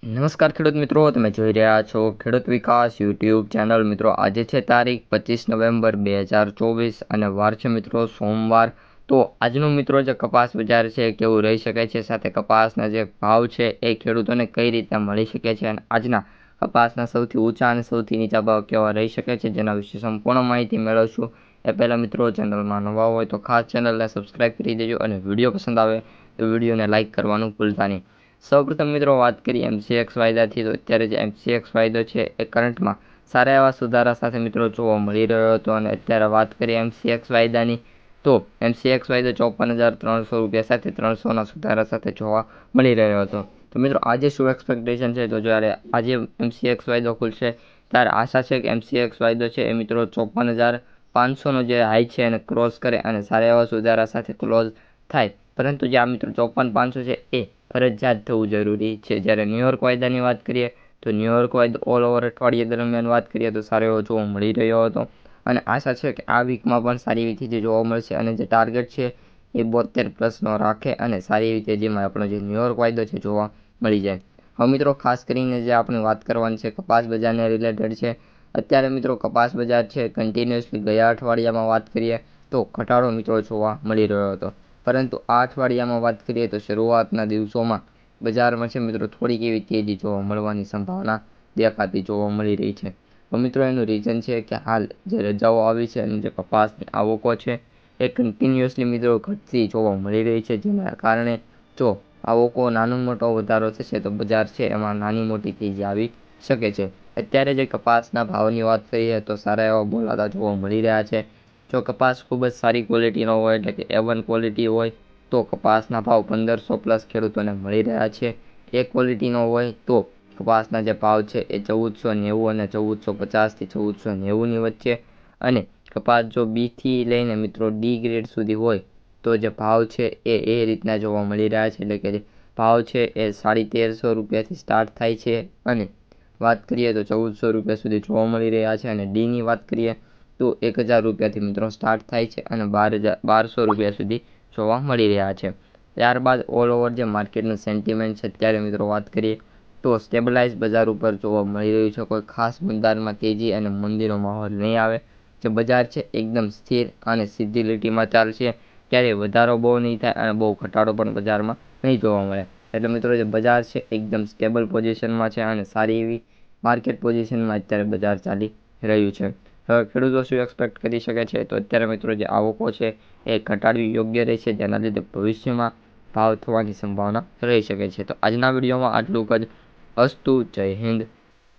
નમસ્કાર ખેડૂત મિત્રો, તમે જોઈ રહ્યા છો ખેડૂત વિકાસ યુટ્યુબ ચેનલ. મિત્રો આજે છે તારીખ 25 નવેમ્બર 2024 અને વાર છે મિત્રો સોમવાર. તો આજનું મિત્રો જે કપાસ બજાર છે કેવું રહી શકે છે, સાથે કપાસના જે ભાવ છે એ ખેડૂતોને કઈ રીતે મળી શકે છે અને આજના કપાસના સૌથી ઊંચા અને સૌથી નીચા ભાવ કેવા રહી શકે છે, જેના વિશે સંપૂર્ણ માહિતી મેળવશું. એ પહેલાં મિત્રો ચેનલમાં નવા હોય તો ખાસ ચેનલને સબસ્ક્રાઈબ કરી દેજો અને વિડીયો પસંદ આવે તો વિડીયોને લાઇક કરવાનું ભૂલતા નહીં. સૌપ્રથમ મિત્રો વાત કરીએ MCX વાયદાથી. તો અત્યારે જે MCX વાયદો છે એ કરંટમાં સારા એવા સુધારા સાથે મિત્રો જોવા મળી રહ્યો હતો. અને અત્યારે વાત કરીએ MCX વાયદાની, તો MCX વાયદો 54,300 રૂપિયા સાથે 300ના સુધારા સાથે જોવા મળી રહ્યો હતો. તો મિત્રો આજે શું એક્સપેક્ટેશન છે, તો જ્યારે આજે MCX વાયદો ખુલશે ત્યારે આશા છે કે MCX વાયદો છે એ મિત્રો 54,500નો જે હાઈ છે એને ક્રોસ કરે અને સારા એવા સુધારા સાથે ક્લોઝ થાય. પરંતુ જે આ મિત્રો 54,500 છે એ ફરજિયાત થવું જરૂરી છે. જ્યારે ન્યુયોર્ક વાયદાની વાત કરીએ તો ન્યુયોર્ક વાયદો ઓલ ઓવર અઠવાડિયા દરમિયાન વાત કરીએ તો સારો એવો જોવા મળી રહ્યો હતો. અને આશા છે કે આ વીકમાં પણ સારી રીતે જોવા મળશે અને જે ટાર્ગેટ છે એ 72+ રાખે અને સારી રીતે જેમાં આપણો જે ન્યુયોર્ક વાયદો છે જોવા મળી જાય. હવે મિત્રો ખાસ કરીને જે આપણે વાત કરવાની છે કપાસ બજારને રિલેટેડ છે. અત્યારે મિત્રો કપાસ બજાર છે કન્ટિન્યુઅસલી ગયા અઠવાડિયામાં વાત કરીએ તો ઘટાડો મિત્રો જોવા મળી રહ્યો હતો. પરંતુ આ અઠવાડિયામાં વાત કરીએ તો શરૂઆતના દિવસોમાં બજારમાં છે મિત્રો થોડીક એવી તેજી જોવા મળવાની સંભાવના દેખાતી જોવા મળી રહી છે. તો મિત્રો એનું રીઝન છે કે હાલ જે રજાઓ આવી છે અને જે કપાસની આવકો છે એ કન્ટિન્યુઅસલી મિત્રો ઘટતી જોવા મળી રહી છે, જેના કારણે જો આવકો નાનો મોટો વધારો થશે તો બજાર છે એમાં નાની મોટી તેજી આવી શકે છે. અત્યારે જે કપાસના ભાવની વાત કરીએ તો સારા એવા બોલાતા જોવા મળી રહ્યા છે. જો કપાસ ખૂબ જ સારી ક્વોલિટીનો હોય એટલે કે A1 ક્વોલિટી હોય તો કપાસના ભાવ 1,500+ ખેડૂતોને મળી રહ્યા છે. એ ક્વોલિટીનો હોય તો કપાસના જે ભાવ છે એ 1,490 અને 1,450થી 1,490ની વચ્ચે. અને કપાસ જો બીથી લઈને મિત્રો ડી ગ્રેડ સુધી હોય તો જે ભાવ છે એ રીતના જોવા મળી રહ્યા છે. એટલે કે ભાવ છે એ 1,350 રૂપિયાથી સ્ટાર્ટ થાય છે અને વાત કરીએ તો 1,400 રૂપિયા સુધી જોવા મળી રહ્યા છે. અને ડીની વાત કરીએ તો 1,000 રૂપિયાથી મિત્રો સ્ટાર્ટ થાય છે અને 1,200 રૂપિયા સુધી જોવા મળી રહ્યા છે. ત્યારબાદ ઓલ ઓવર જે માર્કેટનું સેન્ટિમેન્ટ છે ત્યારે મિત્રો વાત કરીએ તો સ્ટેબલાઇઝ બજાર ઉપર જોવા મળી રહ્યું છે. કોઈ ખાસ મુદ્દામાં તેજી અને મંદીનો માહોલ નહીં આવે. જે બજાર છે એકદમ સ્થિર અને સીધી લીટીમાં ચાલશે, ક્યારેય વધારો બહુ નહીં થાય અને બહુ ઘટાડો પણ બજારમાં નહીં જોવા મળે. એટલે મિત્રો જે બજાર છે એકદમ સ્ટેબલ પોઝિશનમાં છે અને સારી એવી માર્કેટ પોઝિશનમાં અત્યારે બજાર ચાલી રહ્યું છે. હવે ખેડૂતો શું એક્સપેક્ટ કરી શકે છે, તો અત્યારે મિત્રો જે આવકો છે એ ઘટાડવી યોગ્ય રહેશે, જેના લીધે ભવિષ્યમાં ભાવ થવાની સંભાવના રહી શકે છે. તો આજના વિડીયોમાં આટલું જ. અસ્તુ. જય હિન્દ.